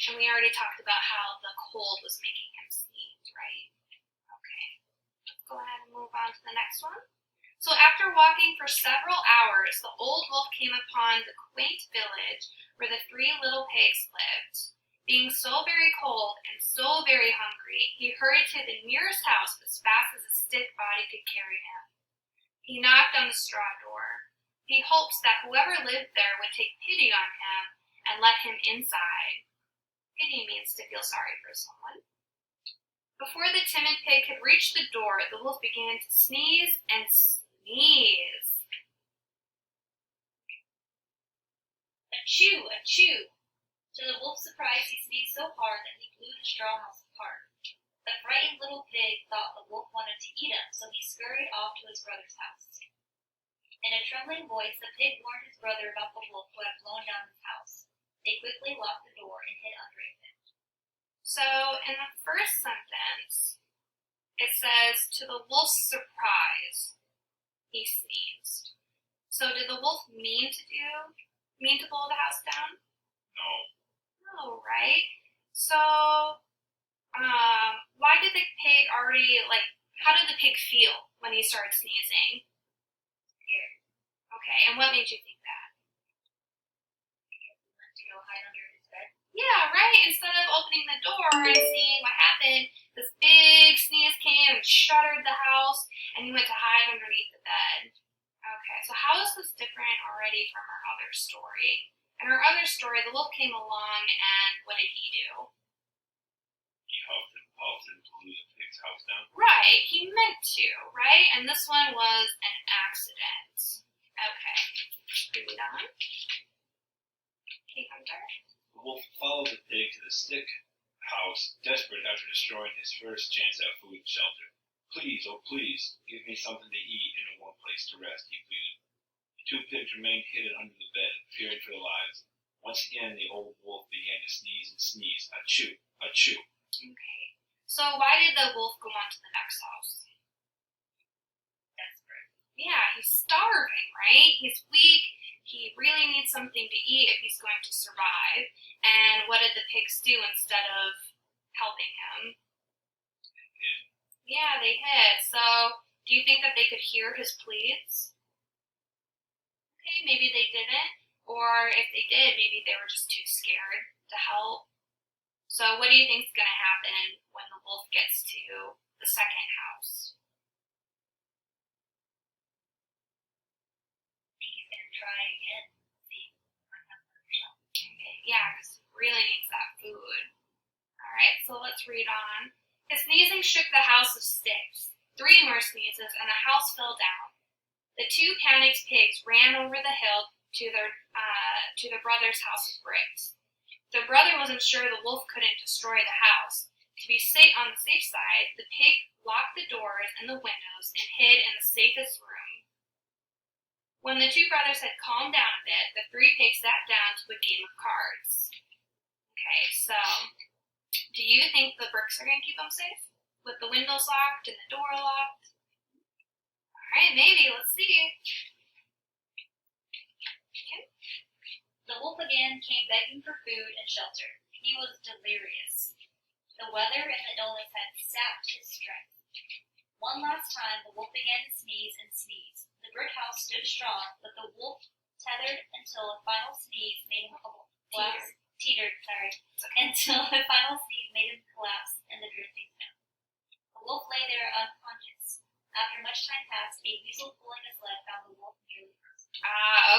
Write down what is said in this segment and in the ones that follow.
And we already talked about how the cold was making him sneeze, right? Okay, let's go ahead and move on to the next one. So after walking for several hours, the old wolf came upon the quaint village where the three little pigs lived. Being so very cold and so very hungry, he hurried to the nearest house as fast as his stiff body could carry him. He knocked on the straw door. He hopes that whoever lived there would take pity on him and let him inside. Pity means to feel sorry for someone. Before the timid pig could reach the door, the wolf began to sneeze and sneeze. Achoo! Achoo! To the wolf's surprise, he sneezed so hard that he blew the straw house apart. The frightened little pig thought the wolf wanted to eat him, so he scurried off to his brother's house. In a trembling voice, the pig warned his brother about the wolf who had blown down his house. They quickly locked the door and hid under it. So in the first sentence, it says, to the wolf's surprise, he sneezed. So did the wolf mean to blow the house down? No. No, right? So, why did the pig how did the pig feel when he started sneezing? Scared. Okay, and what made you think that? He went to go hide under his bed. Yeah, right? Instead of opening the door and seeing what happened, this big sneeze came and shuddered the house, and he went to hide underneath the bed. Okay, so how is this different already from our other story? In our other story, the wolf came along, and what did he do? He huffed and puffed and blew the pig's house down. Right, he meant to, right? And this one was an accident. Okay, read on. Okay, Hunter. The wolf followed the pig to the stick house, desperate after destroying his first chance at food and shelter. Please, oh please, give me something to eat and a warm place to rest, he pleaded. The two pigs remained hidden under the bed, fearing for their lives. Once again, the old wolf began to sneeze and sneeze. Achoo! Achoo! Okay, so why did the wolf go on to the next house? Desperate. Yeah, he's starving, right? He's weak. He really needs something to eat if he's going to survive. And what did the pigs do instead of helping him? Yeah, they hid. So, do you think that they could hear his pleas? Okay, maybe they didn't. Or if they did, maybe they were just too scared to help. So, what do you think is going to happen when the wolf gets to the second house? I think he's going to try again. See what happens. Okay, yeah, because he really needs that food. Alright, so let's read on. His sneezing shook the house of sticks. 3 more sneezes, and the house fell down. The 2 panicked pigs ran over the hill to their brother's house of bricks. Their brother wasn't sure the wolf couldn't destroy the house. To be safe on the safe side, the pig locked the doors and the windows and hid in the safest room. When the 2 brothers had calmed down a bit, the 3 pigs sat down to a game of cards. Okay, so do you think the bricks are going to keep them safe? With the windows locked and the door locked? Alright, maybe. Let's see. Okay. The wolf again came begging for food and shelter. He was delirious. The weather and the illness had sapped his strength. One last time, the wolf began to sneeze and sneeze. The brick house stood strong, but the wolf tethered until a final sneeze made him collapse. Until the final sneeze made him collapse in the drifting snow. The wolf lay there unconscious. After much time passed, a weasel pulling his leg found the wolf nearly frozen.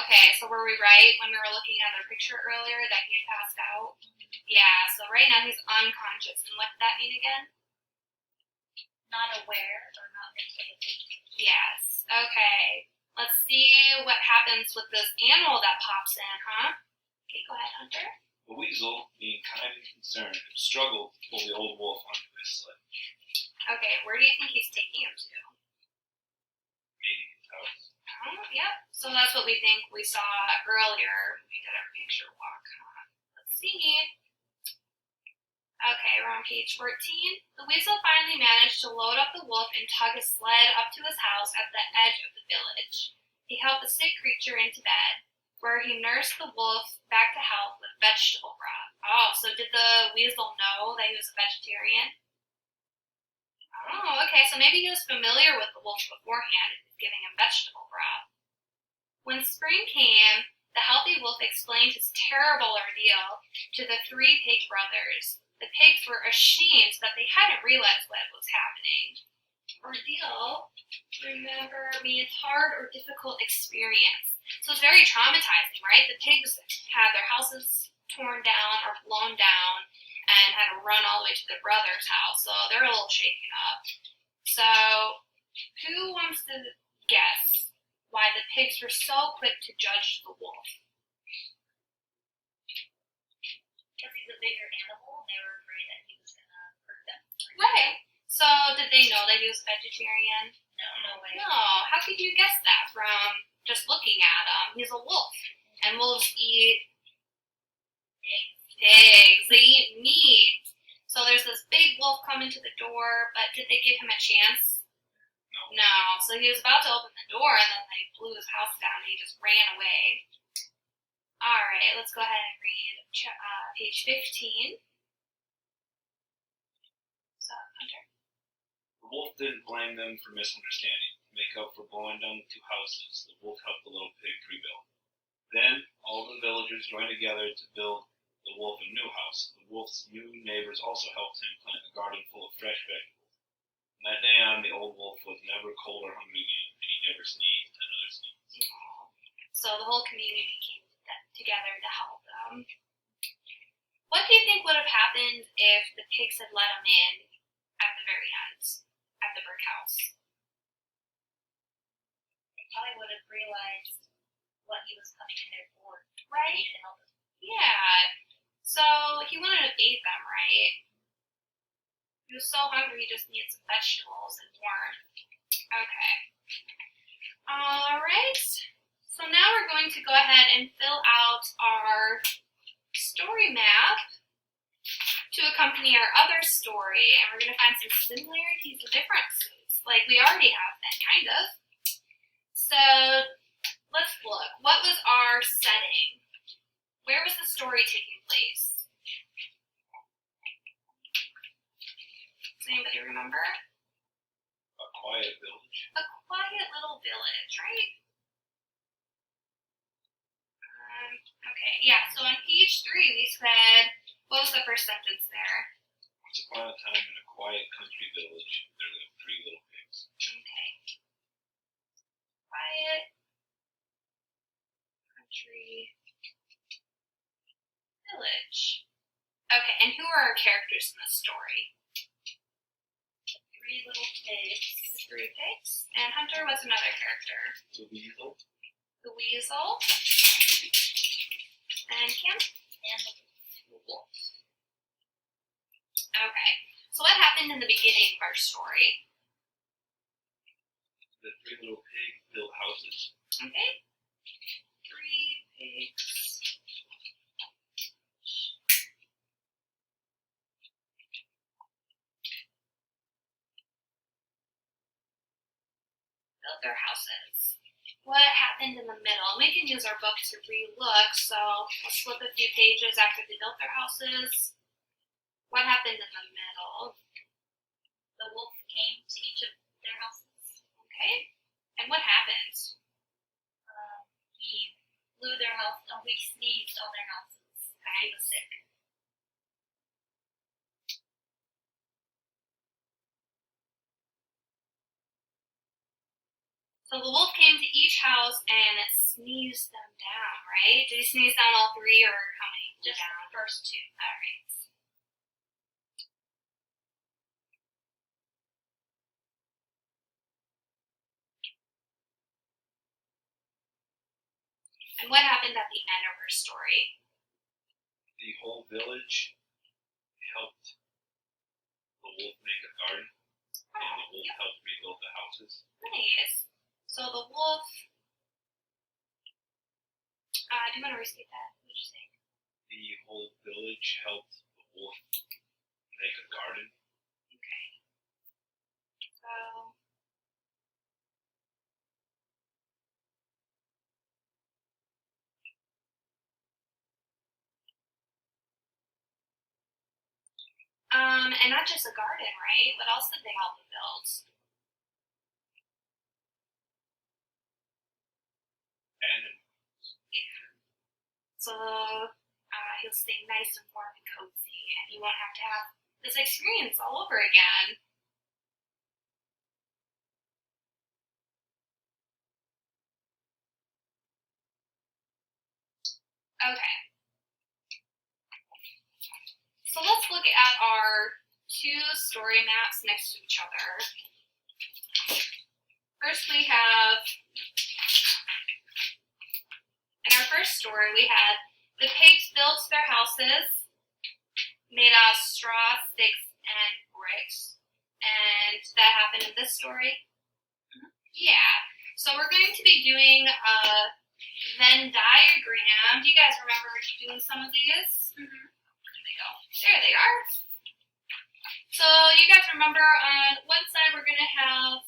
Okay, so were we right when we were looking at the picture earlier that he had passed out? Yeah, so right now he's unconscious. And what did that mean again? Not aware or not mentally. Yes, okay. Let's see what happens with this animal that pops in, huh? Okay, go ahead, Hunter. The weasel, being kind and concerned, struggled to pull the old wolf onto his sled. Okay, where do you think he's taking him to? Maybe his house. Oh, yep. So that's what we think we saw earlier when we did our picture walk, huh? Let's see. Okay, we're on page 14. The weasel finally managed to load up the wolf and tug his sled up to his house at the edge of the village. He helped the sick creature into bed, where he nursed the wolf back to health with vegetable broth. Oh, so did the weasel know that he was a vegetarian? Oh, okay, so maybe he was familiar with the wolf beforehand and was giving him vegetable broth. When spring came, the healthy wolf explained his terrible ordeal to the three pig brothers. The pigs were ashamed that they hadn't realized what was happening. Ordeal, remember, means hard or difficult experience. So it's very traumatizing, right? The pigs had their houses torn down or blown down and had to run all the way to their brother's house, so they're a little shaken up. So, who wants to guess why the pigs were so quick to judge the wolf? Because he's a bigger animal, and they were afraid that he was going to hurt them. Right. So, did they know that he was vegetarian? No way. No. How could you guess that from just looking at him? He's a wolf. And wolves eat pigs. They eat meat. So there's this big wolf coming to the door, but did they give him a chance? No. So he was about to open the door, and then they blew his house down, and he just ran away. All right, let's go ahead and read page 15. So, Hunter. The wolf didn't blame them for misunderstanding. To make up for blowing down the two houses, the wolf helped the little pig rebuild. Then, all the villagers joined together to build the wolf a new house. The wolf's new neighbors also helped him plant a garden full of fresh vegetables. From that day on, the old wolf was never cold or hungry again, and he never sneezed another sneeze. So the whole community came together to help them. What do you think would have happened if the pigs had let him in at the very end, at the brick house? They probably would have realized what he was coming in there for. Right. They needed to help him. Yeah. So he wouldn't have ate them, right? He was so hungry he just needed some vegetables and warmth. Okay. Alright. So now we're going to go ahead and fill out our story map to accompany our other story, and we're going to find some similarities and differences, like we already have then, kind of. So let's look. What was our setting? Where was the story taking place? Does anybody remember? A quiet village. A quiet little village, right? Okay, yeah, so on page 3 we said, what was the first sentence there? Once upon a time in a quiet country village, there lived 3 little pigs. Okay. Quiet country village. Okay, and who are our characters in the story? 3 little pigs. The 3 pigs. And Hunter was another character. The weasel. The weasel. And Kim? And The wolf. Okay, so what happened in the beginning of our story? The 3 little pigs built houses. Okay. 3 pigs. Built their houses. What happened in the middle? We can use our book to re-look, so let's flip a few pages after they built their houses. What happened in the middle? the wolf came to each of their houses. Okay. And what happened? He blew their house, he sneezed on their houses. He was sick. So the wolf came to each house and sneezed them down, right? Did he sneeze down all 3 or how many? Just down? the first 2. All right. And what happened at the end of our story? The whole village helped the wolf make a garden, and the wolf helped rebuild the houses. Nice. So the wolf. Do you want to restate that? What did you say? The whole village helped the wolf make a garden. Okay. So. And not just a garden, right? What else did they help him build? And So he'll stay nice and warm and cozy, and he won't have to have this experience all over again. Okay. So let's look at our two story maps next to each other. First we have, in our first story, we had the pigs built their houses made out of straw, sticks, and bricks. And that happened in this story? Yeah. So we're going to be doing a Venn diagram. Do you guys remember doing some of these? Mm-hmm. There they go. There they are. So you guys remember on one side we're going to have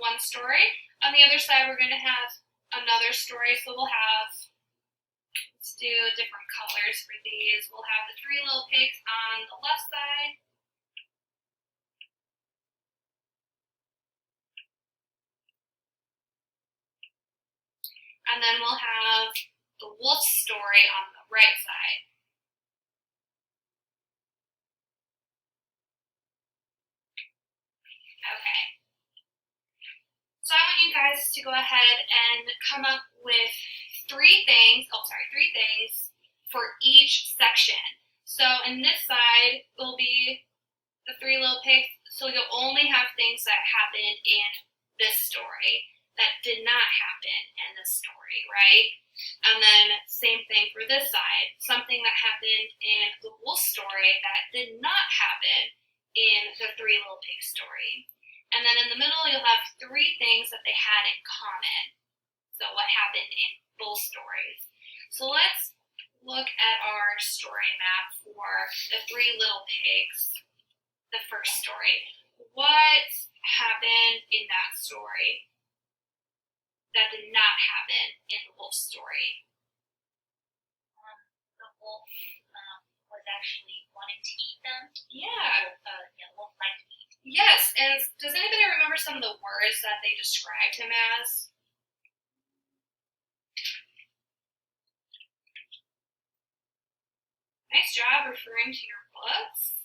one story. On the other side we're going to have another story. So we'll have, let's do different colors for these. We'll have the three little pigs on the left side. And then we'll have the wolf story on the right side. Okay. So I want you guys to go ahead and come up with three things for each section. So in this side will be the three little pigs, so you'll only have things that happened in this story that did not happen in this story, right? And then same thing for this side, something that happened in the wolf story that did not happen in the three little pigs story. And then in the middle, you'll have three things that they had in common. So what happened in both stories. So let's look at our story map for the three little pigs, the first story. What happened in that story that did not happen in the wolf story? The wolf was actually wanting to eat them. Yeah. Wolf liked to eat. Yes, and does anybody remember some of the words that they described him as? Nice job referring to your books.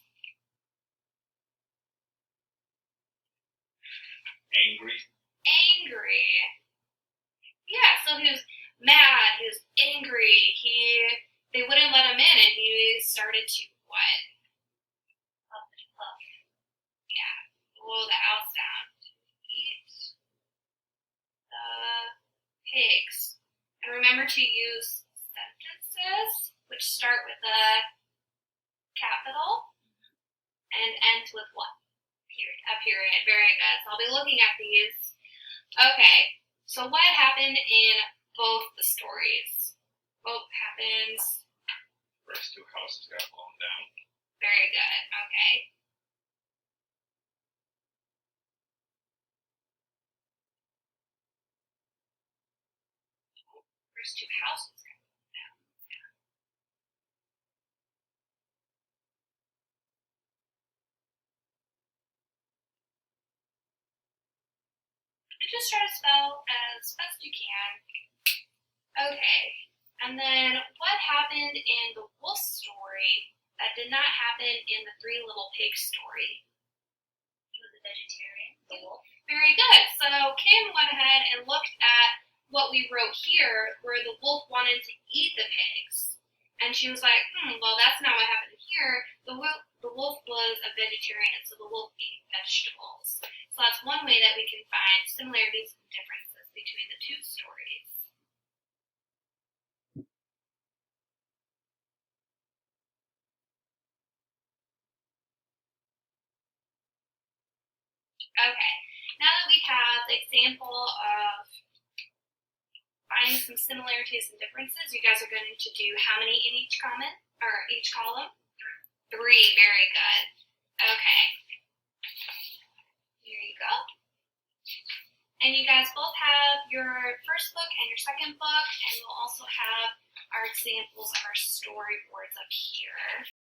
angry. Angry. Yeah, so he was mad, he was angry, they wouldn't let him in, and he started to what? Puff and puff. Yeah, blow the house down. Eat the pigs. And remember to use sentences which start with a capital and end with what? Period. A period. Very good. So I'll be looking at these. Okay, so what happened in both the stories? What happens? First two houses got blown down. Very good. Okay. First two houses got blown down. And just try to spell as best you can. Okay. And then what happened in the wolf story that did not happen in the three little pigs story? He was a vegetarian, the wolf. Very good. So Kim went ahead and looked at what we wrote here where the wolf wanted to eat the pigs. And she was like, well, that's not what happened here. The wolf was a vegetarian, so the wolf ate vegetables. So that's one way that we can find similarities and differences between the two stories. Okay, now that we have the example of finding some similarities and differences, you guys are going to do how many in each comment or each column? Three. Very good. Okay. Here you go. And you guys both have your first book and your second book, and you'll also have our examples of our storyboards up here.